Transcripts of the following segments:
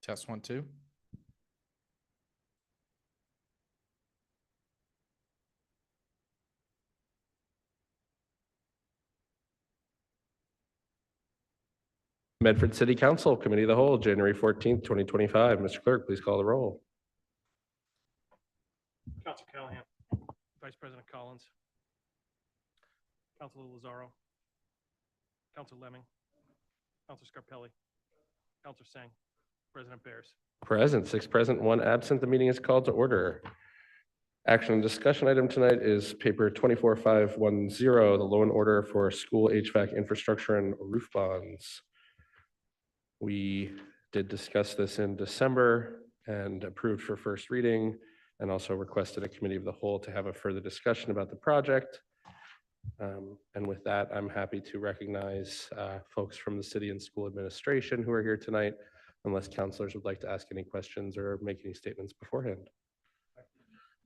Test 1, 2. Medford City Council Committee of the Whole, January 14th, 2025. Mr. Clerk, please call the roll. Councilor Callahan. Vice President Collins. Councilor Lazaro. Councilor Lemming. Councilor Scarpelli. Councilor Sang. President Bears. Present, 6 present, 1 absent. The meeting is called to order. Action and discussion item tonight is paper 24510, the loan order for school HVAC infrastructure and roof bonds. We did discuss this in December and approved for first reading, and also requested a committee of the whole to have a further discussion about the project. And with that, I'm happy to recognize folks from the city and school administration who are here tonight, unless counselors would like to ask any questions or make any statements beforehand.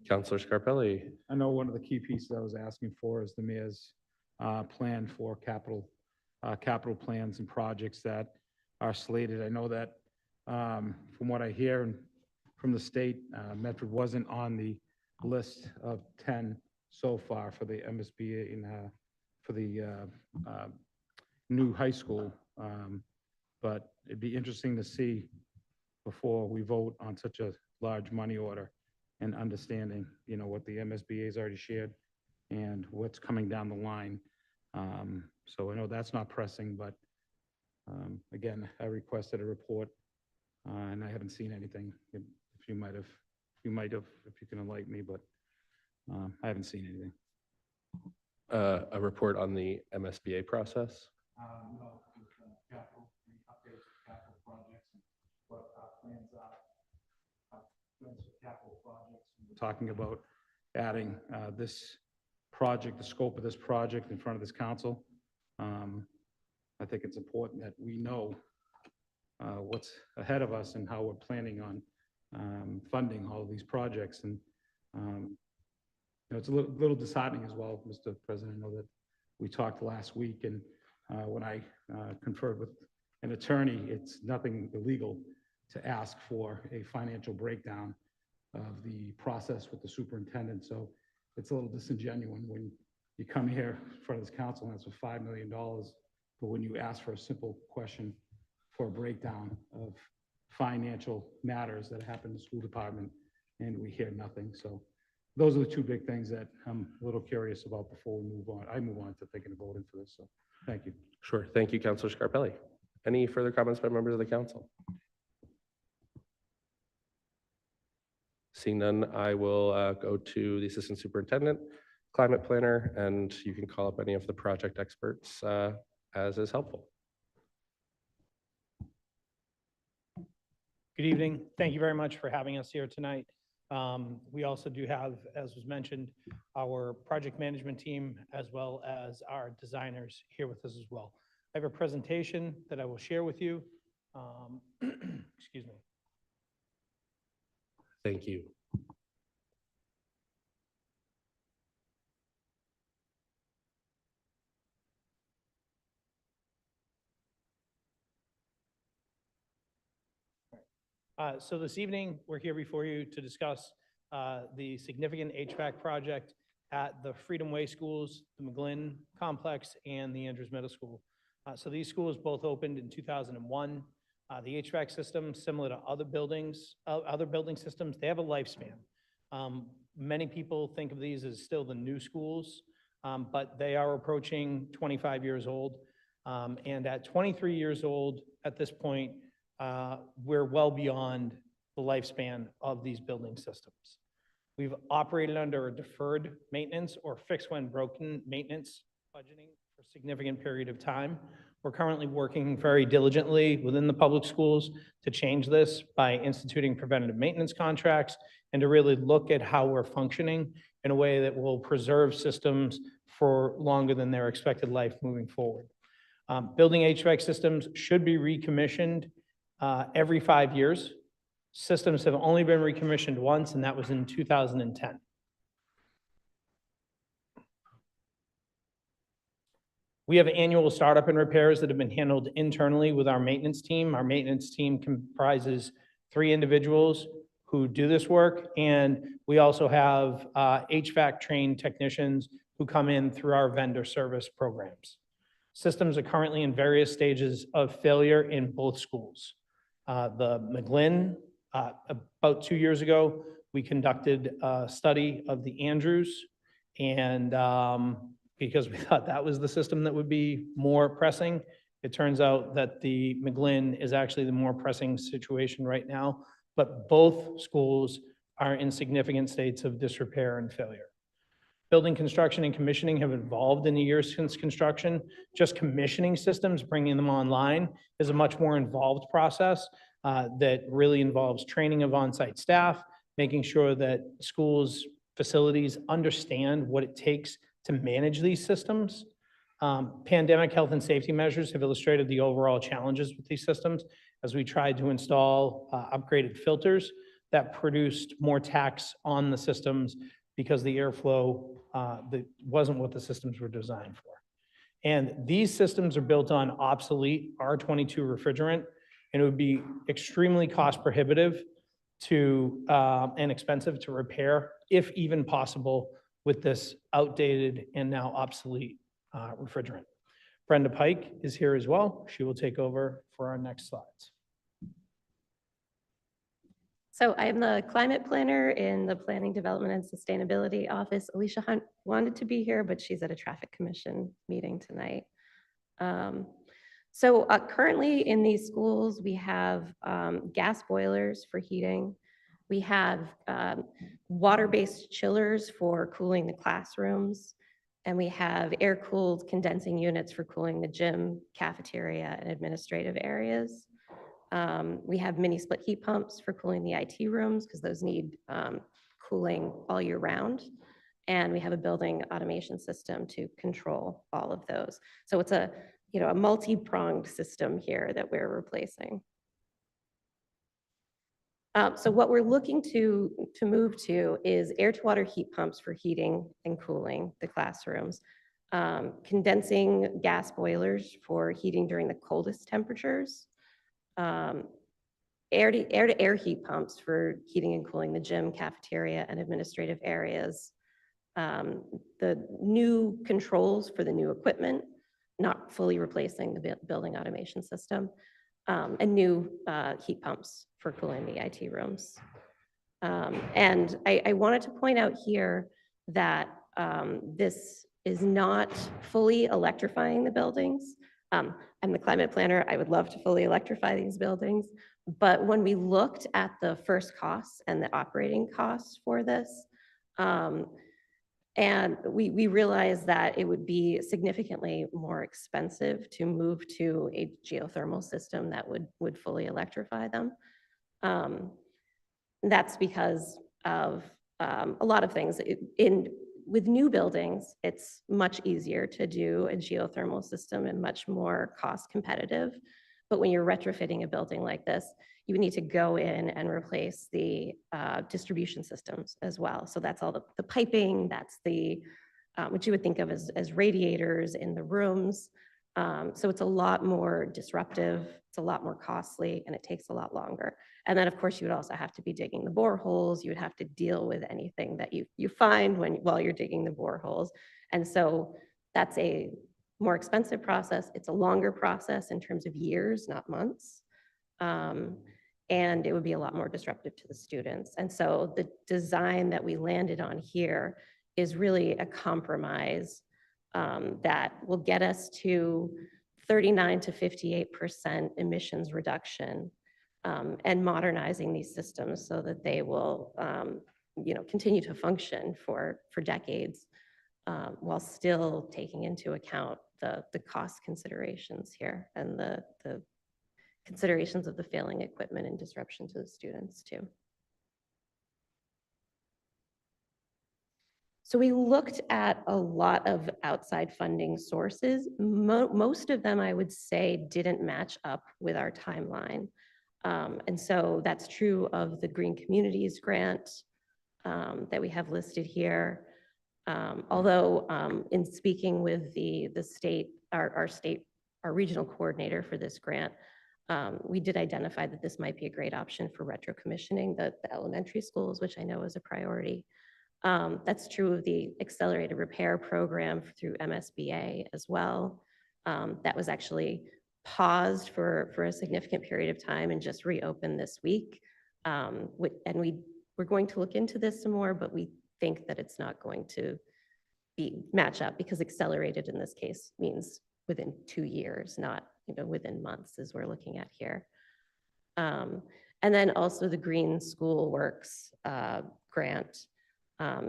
Councilor Scarpelli. I know one of the key pieces I was asking for is the mayor's plan for capital plans and projects that are slated. I know that from what I hear from the state, Medford wasn't on the list of 10 so far for the MSBA and for the new high school. But it'd be interesting to see before we vote on such a large money order and understanding, you know, what the MSBA has already shared and what's coming down the line. So I know that's not pressing, but again, I requested a report and I haven't seen anything. If you might have, if you can enlighten me, but I haven't seen anything. A report on the MSBA process? No, capital, the updates to capital projects and what our plans are. Plans for capital projects. We're talking about adding this project, the scope of this project in front of this council. I think it's important that we know what's ahead of us and how we're planning on funding all of these projects. And you know, it's a little disheartening as well, Mr. President. I know that we talked last week, and when I conferred with an attorney, it's nothing illegal to ask for a financial breakdown of the process with the superintendent. So it's a little disingenuous when you come here in front of this council and ask for $5 million, but when you ask for a simple question for a breakdown of financial matters that happen in the school department, and we hear nothing. So those are the two big things that I'm a little curious about before we move on. I move on to thinking of voting for this. So thank you. Sure. Thank you, Councilor Scarpelli. Any further comments by members of the council? Seeing none, I will go to the assistant superintendent, climate planner, and you can call up any of the project experts as is helpful. Good evening. Thank you very much for having us here tonight. We also do have, as was mentioned, our project management team as well as our designers here with us as well. I have a presentation that I will share with you. Excuse me. Thank you. So this evening, we're here before you to discuss the significant HVAC project at the Freedom Way schools, the McGlynn complex, and the Andrews Middle School. So these schools both opened in 2001. The HVAC system, similar to other building systems, they have a lifespan. Many people think of these as still the new schools, but they are approaching 25 years old. And at 23 years old, at this point, we're well beyond the lifespan of these building systems. We've operated under a deferred maintenance or fixed when broken maintenance budgeting for a significant period of time. We're currently working very diligently within the public schools to change this by instituting preventative maintenance contracts and to really look at how we're functioning in a way that will preserve systems for longer than their expected life moving forward. Building HVAC systems should be recommissioned every 5 years. Systems have only been recommissioned once, and that was in 2010. We have annual startup and repairs that have been handled internally with our maintenance team. Our maintenance team comprises 3 individuals who do this work, and we also have HVAC trained technicians who come in through our vendor service programs. Systems are currently in various stages of failure in both schools. The McGlynn, about 2 years ago, we conducted a study of the Andrews, and because we thought that was the system that would be more pressing, it turns out that the McGlynn is actually the more pressing situation right now, but both schools are in significant states of disrepair and failure. Building construction and commissioning have evolved in the years since construction. Just commissioning systems, bringing them online, is a much more involved process that really involves training of on-site staff, making sure that schools, facilities understand what it takes to manage these systems. Pandemic health and safety measures have illustrated the overall challenges with these systems as we tried to install upgraded filters that produced more tax on the systems because the airflow that wasn't what the systems were designed for. And these systems are built on obsolete R-22 refrigerant, and it would be extremely cost prohibitive to and expensive to repair, if even possible, with this outdated and now obsolete refrigerant. Brenda Pike is here as well. She will take over for our next slides. So I'm the climate planner in the Planning, Development, and Sustainability Office. Alicia Hunt wanted to be here, but she's at a traffic commission meeting tonight. Currently in these schools, we have gas boilers for heating. We have water-based chillers for cooling the classrooms. And we have air-cooled condensing units for cooling the gym, cafeteria, and administrative areas. We have mini split heat pumps for cooling the IT rooms because those need cooling all year round. And we have a building automation system to control all of those. So it's a multi-pronged system here that we're replacing. So what we're looking to move to is air-to-water heat pumps for heating and cooling the classrooms, condensing gas boilers for heating during the coldest temperatures, air-to-air heat pumps for heating and cooling the gym, cafeteria, and administrative areas, the new controls for the new equipment, not fully replacing the building automation system, and new heat pumps for cooling the IT rooms. And I wanted to point out here that this is not fully electrifying the buildings. I'm the climate planner. I would love to fully electrify these buildings. But when we looked at the first costs and the operating costs for this, and we realized that it would be significantly more expensive to move to a geothermal system that would fully electrify them. That's because of a lot of things. With new buildings, it's much easier to do a geothermal system and much more cost competitive. But when you're retrofitting a building like this, you need to go in and replace the distribution systems as well. So that's all the piping, that's the what you would think of as radiators in the rooms. So it's a lot more disruptive, it's a lot more costly, and it takes a lot longer. And then, of course, you would also have to be digging the boreholes. You would have to deal with anything that you find while you're digging the boreholes. And so that's a more expensive process. It's a longer process in terms of years, not months. And it would be a lot more disruptive to the students. And so the design that we landed on here is really a compromise that will get us to 39 to 58% emissions reduction, and modernizing these systems so that they will continue to function for decades, while still taking into account the cost considerations here and the considerations of the failing equipment and disruption to the students too. So we looked at a lot of outside funding sources. Most of them, I would say, didn't match up with our timeline. And so that's true of the Green Communities Grant that we have listed here. Although in speaking with the state, our regional coordinator for this grant, We did identify that this might be a great option for retro commissioning the elementary schools, which I know is a priority. That's true of the accelerated repair program through MSBA as well. That was actually paused for a significant period of time and just reopened this week. And we're going to look into this some more, but we think that it's not going to match up, because accelerated in this case means within 2 years, not within months, as we're looking at here. And then also the Green School Works grant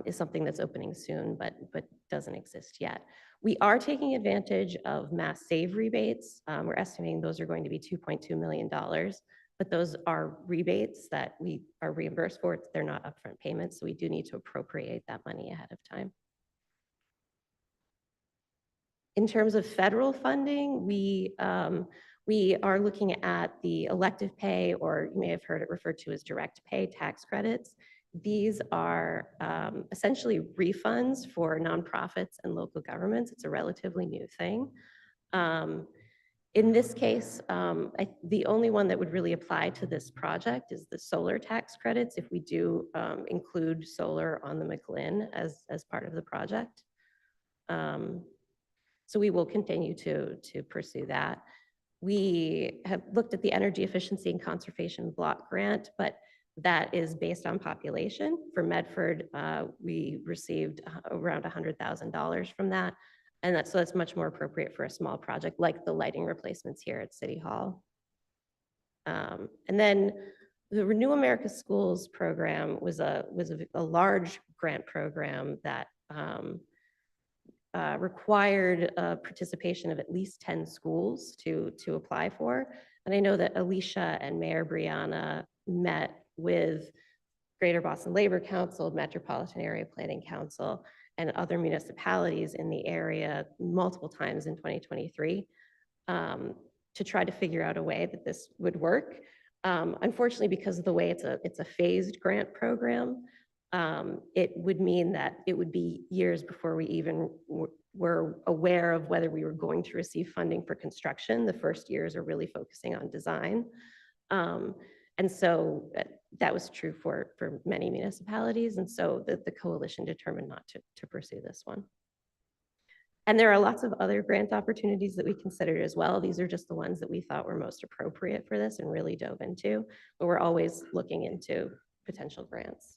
is something that's opening soon, but doesn't exist yet. We are taking advantage of Mass Save rebates. We're estimating those are going to be $2.2 million, but those are rebates that we are reimbursed for. They're not upfront payments, so we do need to appropriate that money ahead of time. In terms of federal funding, we are looking at the elective pay, or you may have heard it referred to as direct pay tax credits. These are essentially refunds for nonprofits and local governments. It's a relatively new thing. In this case, the only one that would really apply to this project is the solar tax credits, if we do include solar on the McGlynn as part of the project. So we will continue to pursue that. We have looked at the Energy Efficiency and Conservation Block Grant, but that is based on population. For Medford, we received around $100,000 from that. And that's much more appropriate for a small project like the lighting replacements here at City Hall. And then the Renew America Schools program was a large grant program that required participation of at least 10 schools to apply for. And I know that Alicia and Mayor Brianna met with Greater Boston Labor Council, Metropolitan Area Planning Council, and other municipalities in the area multiple times in 2023 to try to figure out a way that this would work. Unfortunately, because of the way it's a phased grant program, it would mean that it would be years before we even were aware of whether we were going to receive funding for construction. The first years are really focusing on design. And so that was true for many municipalities. And so the coalition determined not to pursue this one. And there are lots of other grant opportunities that we considered as well. These are just the ones that we thought were most appropriate for this and really dove into, but we're always looking into potential grants.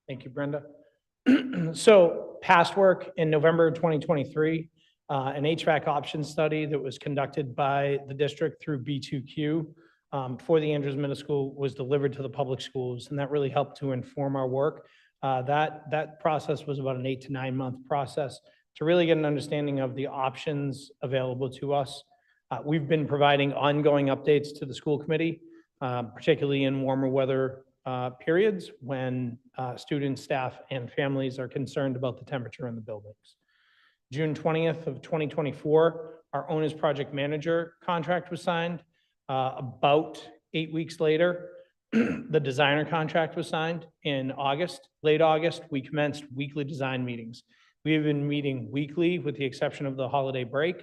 Thank you, Brenda. So past work in November 2023, an HVAC option study that was conducted by the district through B2Q for the Andrews Middle School was delivered to the public schools, and that really helped to inform our work. That process was about an 8 to 9 month process to really get an understanding of the options available to us. We've been providing ongoing updates to the school committee, particularly in warmer weather periods when students, staff, and families are concerned about the temperature in the buildings. June 20th of 2024, our owner's project manager contract was signed. About 8 weeks later, the designer contract was signed. In August, late August, we commenced weekly design meetings. We have been meeting weekly, with the exception of the holiday break,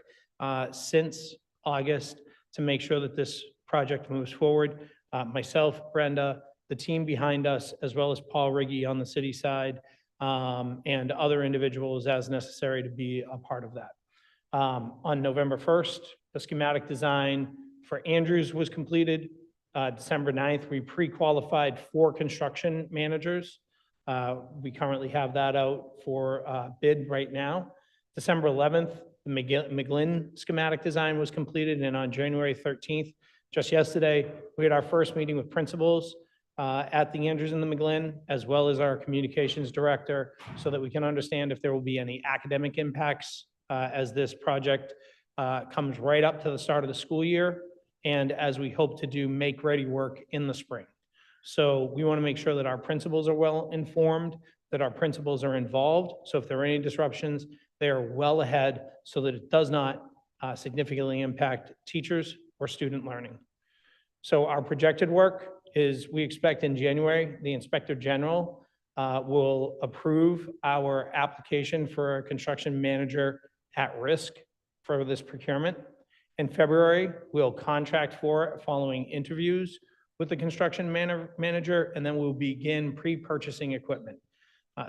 since August, to make sure that this project moves forward. Myself, Brenda, the team behind us, as well as Paul Riggy on the city side, and other individuals as necessary to be a part of that. On November 1st, the schematic design for Andrews was completed. December 9th, we pre-qualified 4 construction managers. We currently have that out for bid right now. December 11th, the McGlynn schematic design was completed, and on January 13th, just yesterday, we had our first meeting with principals at the Andrews and the McGlynn, as well as our communications director, so that we can understand if there will be any academic impacts as this project comes right up to the start of the school year, and as we hope to do make-ready work in the spring. So we want to make sure that our principals are well informed, that our principals are involved. So if there are any disruptions, they are well ahead so that it does not significantly impact teachers or student learning. So our projected work is, we expect in January, the Inspector General will approve our application for a construction manager at risk for this procurement. In February, we'll contract for it following interviews with the construction manager, and then we'll begin pre-purchasing equipment.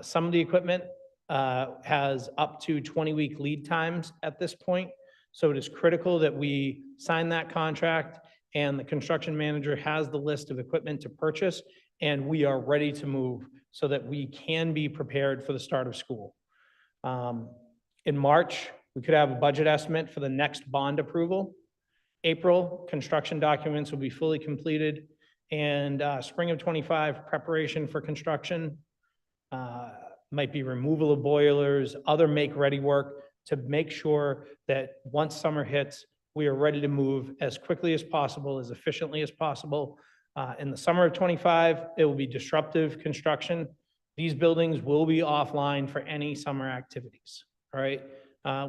Some of the equipment has up to 20-week lead times at this point. So it is critical that we sign that contract and the construction manager has the list of equipment to purchase, and we are ready to move so that we can be prepared for the start of school. In March, we could have a budget estimate for the next bond approval. April, construction documents will be fully completed, and spring of '25, preparation for construction. Might be removal of boilers, other make-ready work to make sure that once summer hits, we are ready to move as quickly as possible, as efficiently as possible. In the summer of '25, it will be disruptive construction. These buildings will be offline for any summer activities, all right?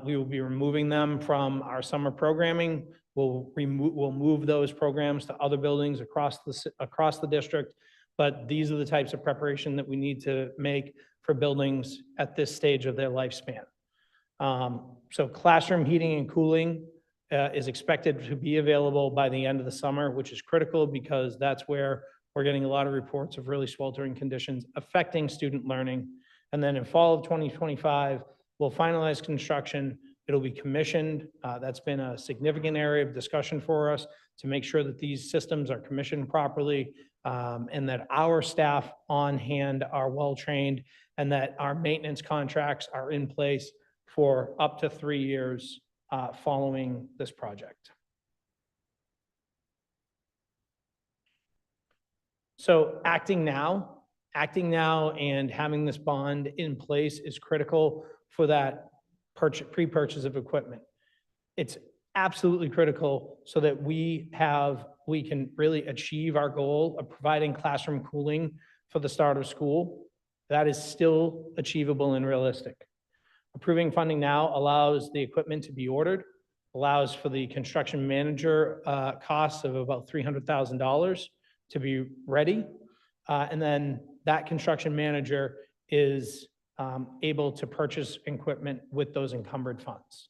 We will be removing them from our summer programming. We'll move those programs to other buildings across the district. But these are the types of preparation that we need to make for buildings at this stage of their lifespan. So classroom heating and cooling is expected to be available by the end of the summer, which is critical because that's where we're getting a lot of reports of really sweltering conditions affecting student learning. And then in fall of 2025, we'll finalize construction. It'll be commissioned. That's been a significant area of discussion for us to make sure that these systems are commissioned properly, and that our staff on hand are well-trained, and that our maintenance contracts are in place for up to 3 years following this project. So acting now and having this bond in place is critical for that pre-purchase of equipment. It's absolutely critical so that we can really achieve our goal of providing classroom cooling for the start of school. That is still achievable and realistic. Approving funding now allows the equipment to be ordered, allows for the construction manager costs of about $300,000 to be ready. And then that construction manager is able to purchase equipment with those encumbered funds.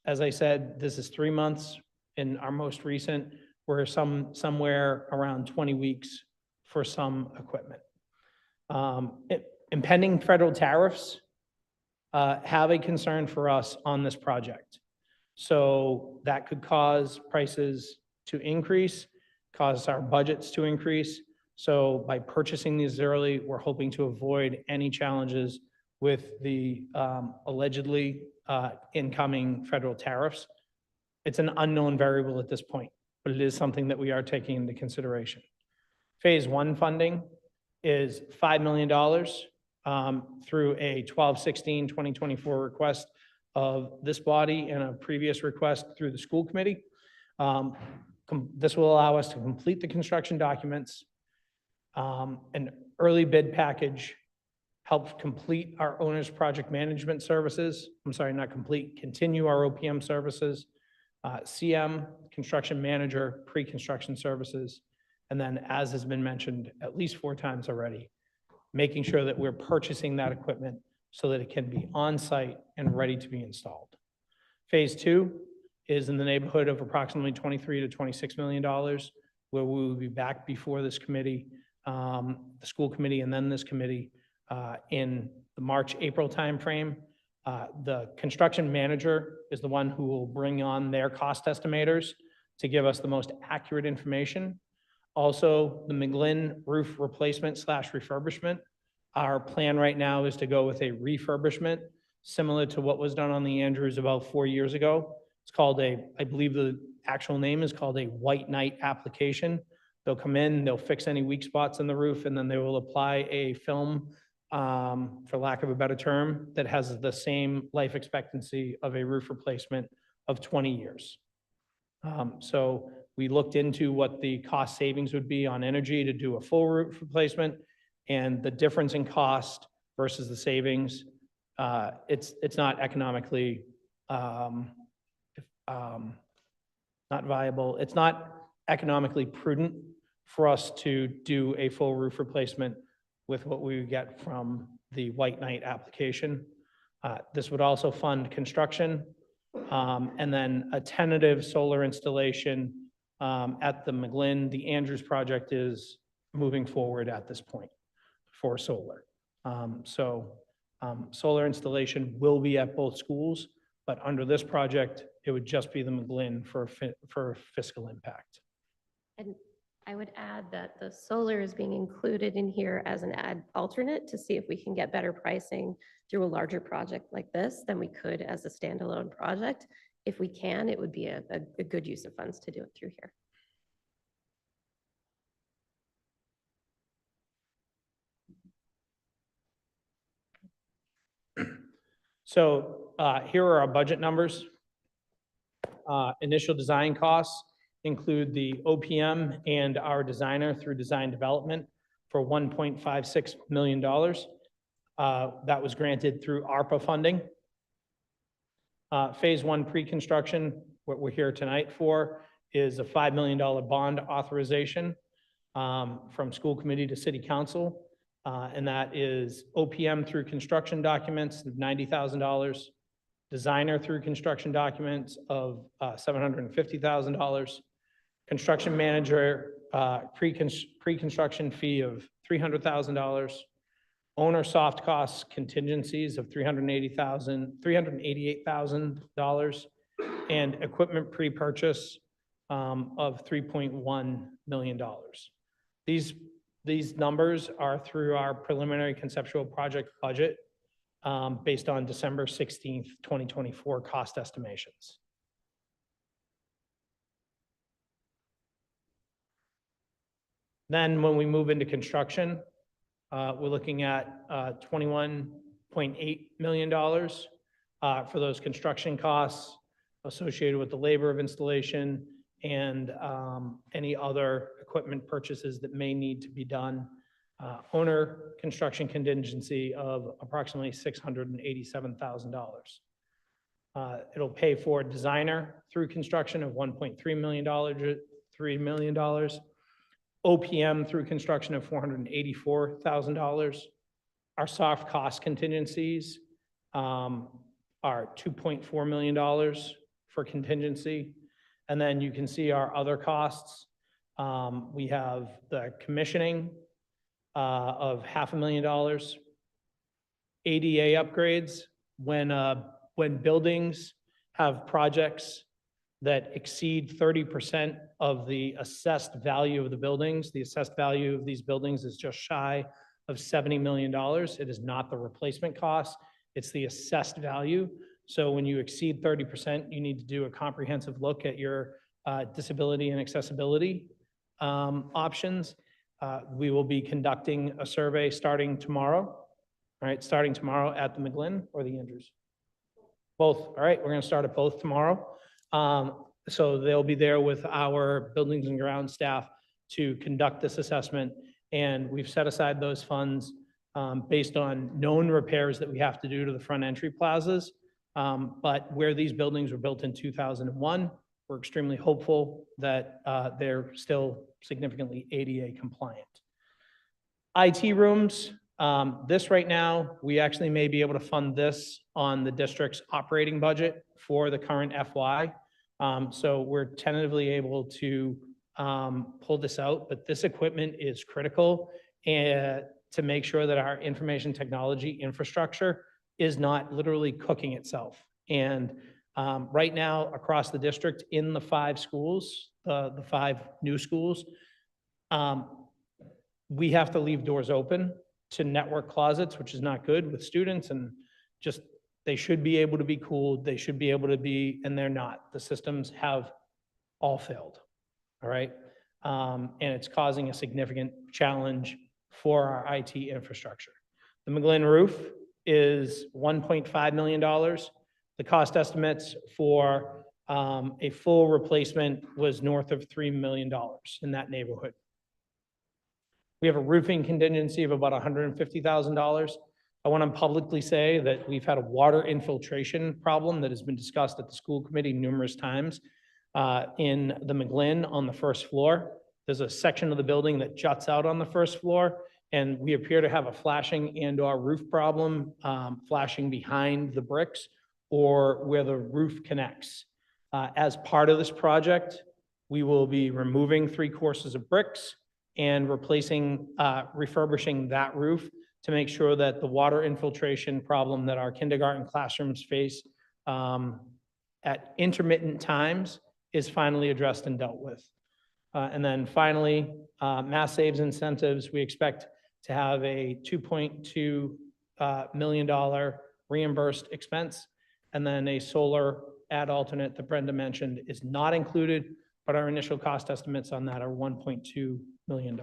As I said, this is 3 months. In our most recent, we're somewhere around 20 weeks for some equipment. Impending federal tariffs have a concern for us on this project. So that could cause prices to increase, cause our budgets to increase. So by purchasing these early, we're hoping to avoid any challenges with the allegedly incoming federal tariffs. It's an unknown variable at this point, but it is something that we are taking into consideration. Phase 1 funding is $5 million through a 12/16/2024 request of this body and a previous request through the school committee. This will allow us to complete the construction documents. An early bid package helps complete our owner's project management services. I'm sorry, not complete, continue our OPM services, CM, construction manager, pre-construction services. And then, as has been mentioned at least 4 times already, making sure that we're purchasing that equipment so that it can be on site and ready to be installed. Phase 2 is in the neighborhood of approximately $23 to $26 million, where we will be back before this committee, the school committee, and then this committee in the March-April timeframe. The construction manager is the one who will bring on their cost estimators to give us the most accurate information. Also, the McGlynn roof replacement / refurbishment. Our plan right now is to go with a refurbishment similar to what was done on the Andrews about 4 years ago. It's called I believe the actual name is called a White Knight application. They'll come in, they'll fix any weak spots in the roof, and then they will apply a film, for lack of a better term, that has the same life expectancy of a roof replacement of 20 years. So we looked into what the cost savings would be on energy to do a full roof replacement, and the difference in cost versus the savings, it's not economically not viable. It's not economically prudent for us to do a full roof replacement with what we would get from the White Knight application. This would also fund construction. And then a tentative solar installation at the McGlynn. The Andrews project is moving forward at this point for solar. Solar installation will be at both schools, but under this project, it would just be the McGlynn for fiscal impact. And I would add that the solar is being included in here as an ad alternate to see if we can get better pricing through a larger project like this than we could as a standalone project. If we can, it would be a good use of funds to do it through here. So here are our budget numbers. Initial design costs include the OPM and our designer through design development for $1.56 million. That was granted through ARPA funding. Phase 1 pre-construction, what we're here tonight for, is a $5 million bond authorization from school committee to city council. And that is OPM through construction documents of $90,000, designer through construction documents of $750,000, construction manager pre-construction fee of $300,000, owner soft costs contingencies of $388,000, and equipment pre-purchase of $3.1 million. These numbers are through our preliminary conceptual project budget based on December 16th, 2024 cost estimations. Then when we move into construction, we're looking at $21.8 million for those construction costs associated with the labor of installation and any other equipment purchases that may need to be done. Owner construction contingency of approximately $687,000. It'll pay for designer through construction of $1.3 million, $3 million. OPM through construction of $484,000. Our soft cost contingencies are $2.4 million for contingency. And then you can see our other costs. We have the commissioning of $500,000. ADA upgrades, when buildings have projects that exceed 30% of the assessed value of the buildings. The assessed value of these buildings is just shy of $70 million. It is not the replacement cost, it's the assessed value. So when you exceed 30%, you need to do a comprehensive look at your disability and accessibility options. We will be conducting a survey starting tomorrow, starting tomorrow at the McGlynn or the Andrews? Both, all right, we're gonna start at both tomorrow. So they'll be there with our buildings and ground staff to conduct this assessment. And we've set aside those funds based on known repairs that we have to do to the front entry plazas. But where these buildings were built in 2001, we're extremely hopeful that they're still significantly ADA compliant. IT rooms, this right now, we actually may be able to fund this on the district's operating budget for the current FY. So we're tentatively able to pull this out, but this equipment is critical and to make sure that our information technology infrastructure is not literally cooking itself. And right now, across the district, in the 5 schools, the 5 new schools, we have to leave doors open to network closets, which is not good with students, and just they should be able to be cooled, they should be able to be, and they're not. The systems have all failed, all right? And it's causing a significant challenge for our IT infrastructure. The McGlynn roof is $1.5 million. The cost estimates for a full replacement was north of $3 million in that neighborhood. We have a roofing contingency of about $150,000. I want to publicly say that we've had a water infiltration problem that has been discussed at the school committee numerous times in the McGlynn on the first floor. There's a section of the building that juts out on the first floor, and we appear to have a flashing and/or roof problem flashing behind the bricks. or where the roof connects. As part of this project, we will be removing 3 courses of bricks and refurbishing that roof to make sure that the water infiltration problem that our kindergarten classrooms face at intermittent times is finally addressed and dealt with. And then finally, Mass Saves incentives, we expect to have a $2.2 million reimbursed expense. And then a solar ad alternate that Brenda mentioned is not included, but our initial cost estimates on that are $1.2 million.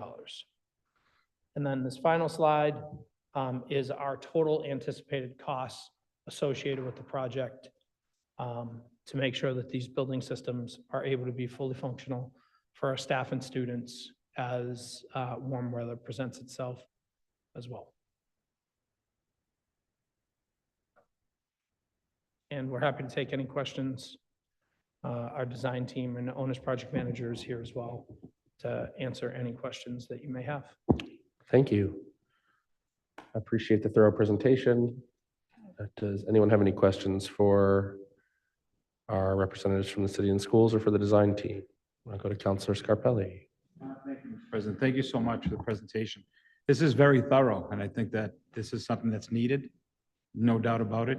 And then this final slide is our total anticipated costs associated with the project to make sure that these building systems are able to be fully functional for our staff and students as warm weather presents itself as well. And we're happy to take any questions. Our design team and owner's project manager is here as well to answer any questions that you may have. Thank you. I appreciate the thorough presentation. Does anyone have any questions for our representatives from the city and schools or for the design team? I'll go to Councilor Scarpelli. Thank you, Mr. President. Thank you so much for the presentation. This is very thorough, and I think that this is something that's needed, no doubt about it.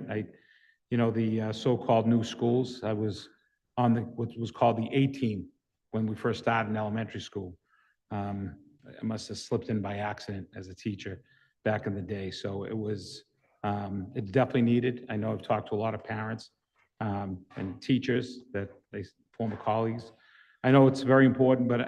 The so-called new schools, I was on what was called the A-team when we first started in elementary school. I must have slipped in by accident as a teacher back in the day. So it's definitely needed. I know I've talked to a lot of parents and teachers former colleagues. I know it's very important, but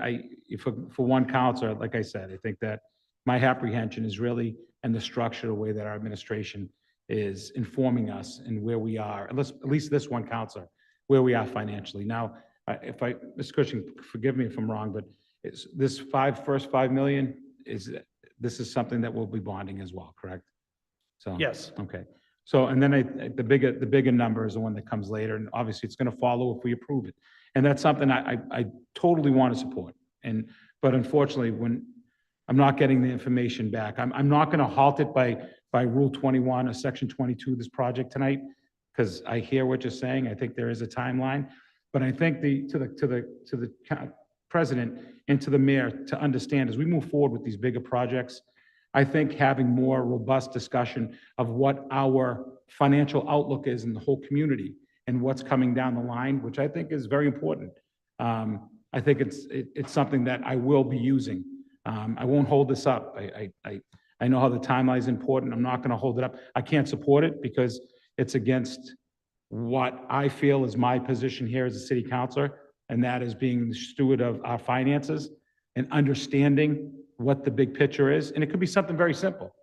for one counselor, like I said, I think that my apprehension is really in the structure, the way that our administration is informing us and where we are, at least this one counselor, where we are financially. Now, Ms. Cushing, forgive me if I'm wrong, but this first $5 million, this is something that we'll be bonding as well, correct? So Yes. Okay. So, and then the bigger number is the one that comes later, and obviously it's going to follow if we approve it. And that's something I totally want to support. But unfortunately, when I'm not getting the information back, I'm not going to halt it by Rule 21 or Section 22 of this project tonight, because I hear what you're saying. I think there is a timeline, but I think to the president and to the mayor to understand as we move forward with these bigger projects, I think having more robust discussion of what our financial outlook is in the whole community and what's coming down the line, which I think is very important. I think it's something that I will be using. I won't hold this up. I know how the timeline is important. I'm not going to hold it up. I can't support it because it's against what I feel is my position here as a city councilor, and that is being the steward of our finances and understanding what the big picture is. And it could be something very simple.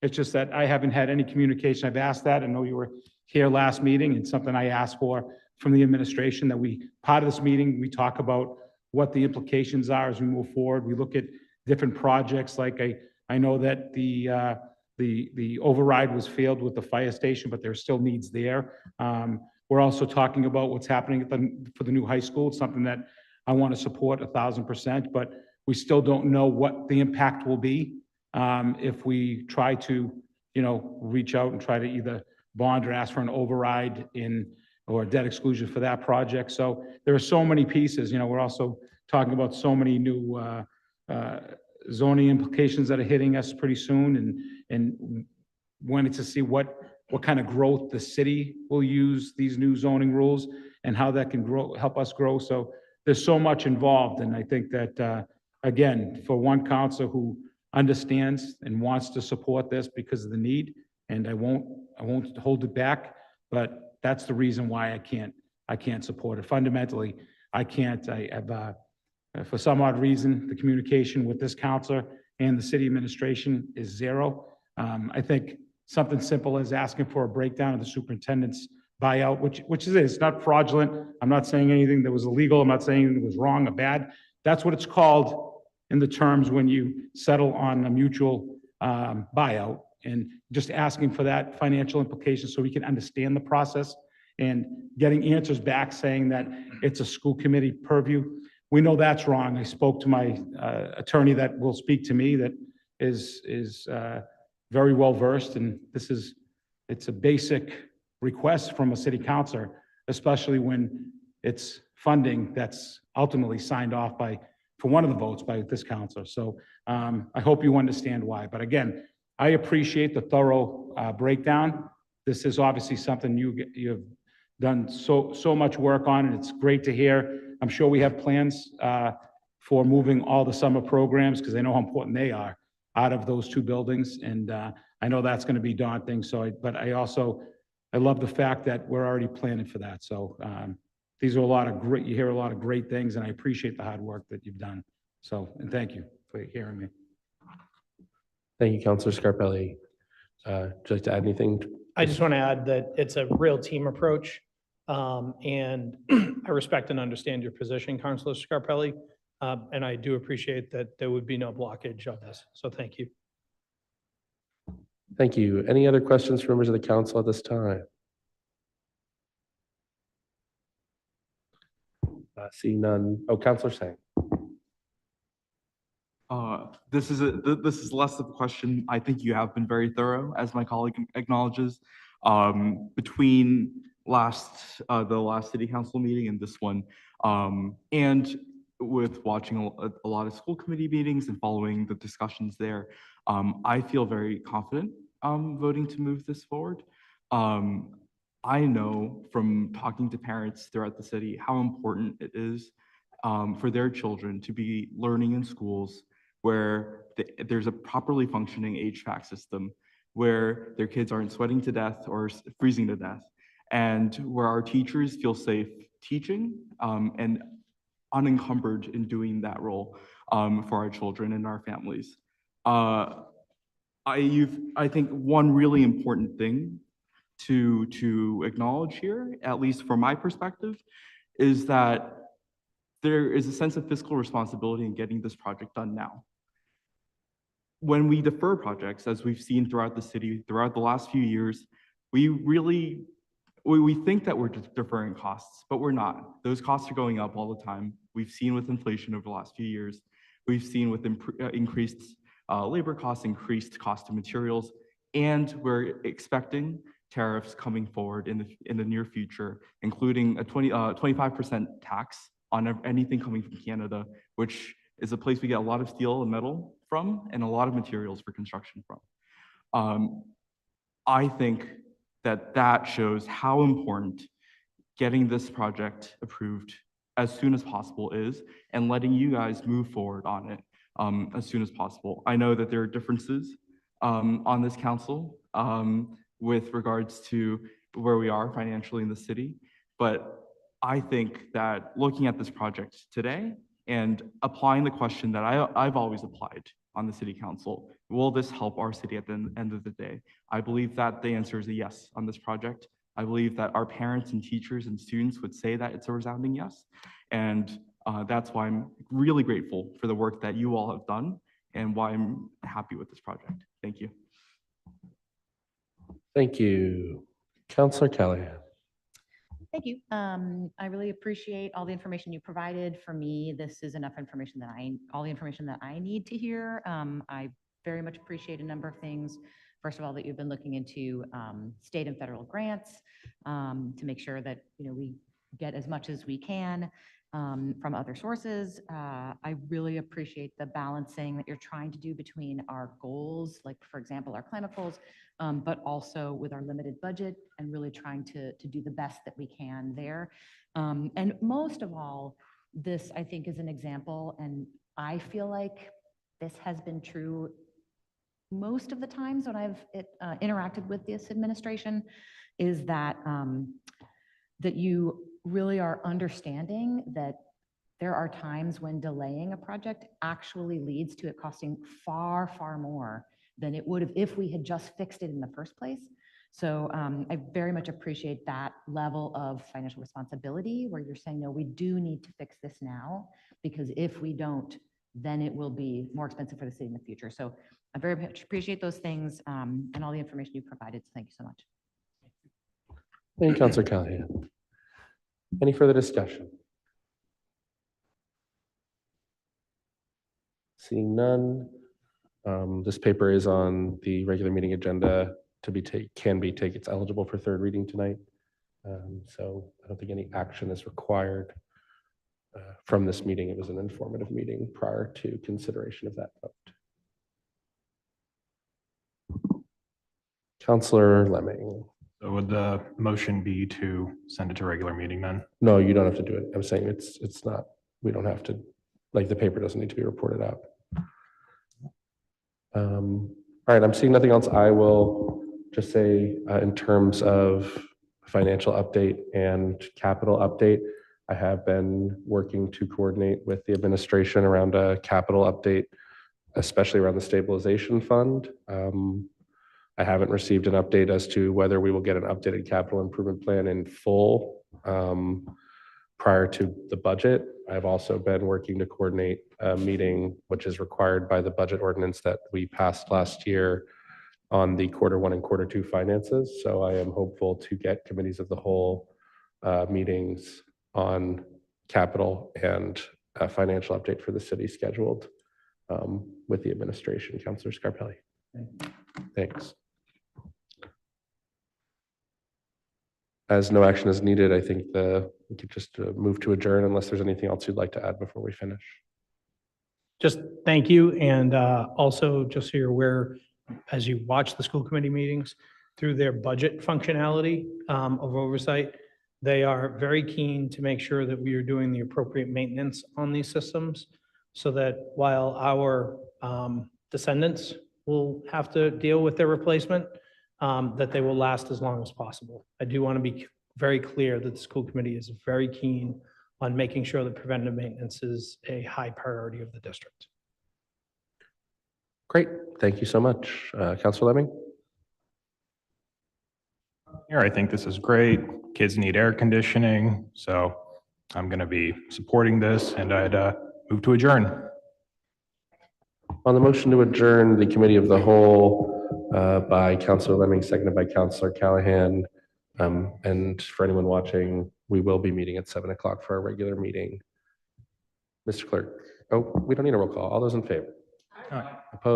It's just that I haven't had any communication. I've asked that. I know you were here last meeting, and something I asked for from the administration that part of this meeting, we talk about what the implications are as we move forward. We look at different projects. Like I know that the override was failed with the fire station, but there's still needs there. We're also talking about what's happening for the new high school. It's something that I want to support 1,000%, but we still don't know what the impact will be if we try to, reach out and try to either bond or ask for an override or debt exclusion for that project. So there are so many pieces. We're also talking about so many new zoning implications that are hitting us pretty soon, and wanted to see what kind of growth the city will use these new zoning rules and how that can help us grow. So there's so much involved, and I think that again, for one council who understands and wants to support this because of the need, and I won't hold it back, but that's the reason why I can't support it. Fundamentally, I can't. I have for some odd reason, the communication with this counselor and the city administration is zero. I think something simple as asking for a breakdown of the superintendent's buyout, which it's not fraudulent. I'm not saying anything that was illegal. I'm not saying anything that was wrong or bad. That's what it's called in the terms when you settle on a mutual buyout, and just asking for that financial implication so we can understand the process and getting answers back saying that it's a school committee purview. We know that's wrong. I spoke to my attorney that will speak to me that is very well versed, and it's a basic requests from a city councilor, especially when it's funding that's ultimately signed off by, for one of the votes by this council. So I hope you understand why. But again, I appreciate the thorough breakdown. This is obviously something you've done so much work on, and it's great to hear. I'm sure we have plans for moving all the summer programs, because I know how important they are, out of those two buildings. And I know that's going to be daunting. But I love the fact that we're already planning for that. So these are you hear a lot of great things, and I appreciate the hard work that you've done. So, and thank you for hearing me. Thank you, Counselor Scarpelli. Would you like to add anything? I just want to add that it's a real team approach. And I respect and understand your position, Councilor Scarpelli. And I do appreciate that there would be no blockage of this. So thank you. Thank you. Any other questions from members of the council at this time? Seeing none. Oh, Counselor Sang. This is less of a question. I think you have been very thorough, as my colleague acknowledges. Between the last city council meeting and this one, and with watching a lot of school committee meetings and following the discussions there, I feel very confident voting to move this forward. I know from talking to parents throughout the city how important it is for their children to be learning in schools where there's a properly functioning HVAC system, where their kids aren't sweating to death or freezing to death, and where our teachers feel safe teaching and unencumbered in doing that role for our children and our families. I think one really important thing to acknowledge here, at least from my perspective, is that there is a sense of fiscal responsibility in getting this project done now. When we defer projects, as we've seen throughout the city, throughout the last few years, we think that we're deferring costs, but we're not. Those costs are going up all the time. We've seen with inflation over the last few years. We've seen with increased labor costs, increased cost of materials, and we're expecting tariffs coming forward in the near future, including a 25% tax on anything coming from Canada, which is a place we get a lot of steel and metal from and a lot of materials for construction from. I think that shows how important getting this project approved as soon as possible is, and letting you guys move forward on it as soon as possible. I know that there are differences on this council with regards to where we are financially in the city, but I think that looking at this project today and applying the question that I've always applied on the city council, will this help our city at the end of the day? I believe that the answer is a yes on this project. I believe that our parents and teachers and students would say that it's a resounding yes. And that's why I'm really grateful for the work that you all have done and why I'm happy with this project. Thank you. Thank you. Counselor Callahan. Thank you. I really appreciate all the information you provided. For me, this is enough information all the information that I need to hear. I very much appreciate a number of things. First of all, that you've been looking into state and federal grants to make sure that we get as much as we can from other sources. I really appreciate the balancing that you're trying to do between our goals, like for example, our climate goals, but also with our limited budget and really trying to do the best that we can there. And most of all, this I think is an example, and I feel like this has been true most of the times when I've interacted with this administration, is that that you really are understanding that there are times when delaying a project actually leads to it costing far, far more than it would have if we had just fixed it in the first place. So I very much appreciate that level of financial responsibility where you're saying, no, we do need to fix this now, because if we don't, then it will be more expensive for the city in the future. So I very much appreciate those things and all the information you provided. So thank you so much. Thank you, Counselor Callahan. Any further discussion? Seeing none, this paper is on the regular meeting agenda to be can be taken, it's eligible for third reading tonight. So I don't think any action is required from this meeting. It was an informative meeting prior to consideration of that vote. Counselor Lemming. So would the motion be to send it to regular meeting then? No, you don't have to do it. I'm saying it's not, we don't have to, like, the paper doesn't need to be reported out. All right, I'm seeing nothing else. I will just say, in terms of financial update and capital update, I have been working to coordinate with the administration around a capital update, especially around the stabilization fund. I haven't received an update as to whether we will get an updated capital improvement plan in full prior to the budget. I've also been working to coordinate a meeting, which is required by the budget ordinance that we passed last year on the Q1 and Q2 finances. So I am hopeful to get committees of the whole meetings on capital and a financial update for the city scheduled with the administration. Councilor Scarpelli. Thanks. As no action is needed, I think we could just move to adjourn unless there's anything else you'd like to add before we finish. Just thank you. And also, just so you're aware, as you watch the school committee meetings, through their budget functionality of oversight, they are very keen to make sure that we are doing the appropriate maintenance on these systems so that while our descendants will have to deal with their replacement, that they will last as long as possible. I do want to be very clear that the school committee is very keen on making sure that preventative maintenance is a high priority of the district. Great. Thank you so much. Councilor Lemming? Here, I think this is great. Kids need air conditioning, so I'm going to be supporting this, and I'd move to adjourn. On the motion to adjourn the committee of the whole by Councilor Lemming, seconded by Councilor Callahan. And for anyone watching, we will be meeting at 7 o'clock for our regular meeting. Mr. Clerk. Oh, we don't need a roll call. All those in favor? Opposed?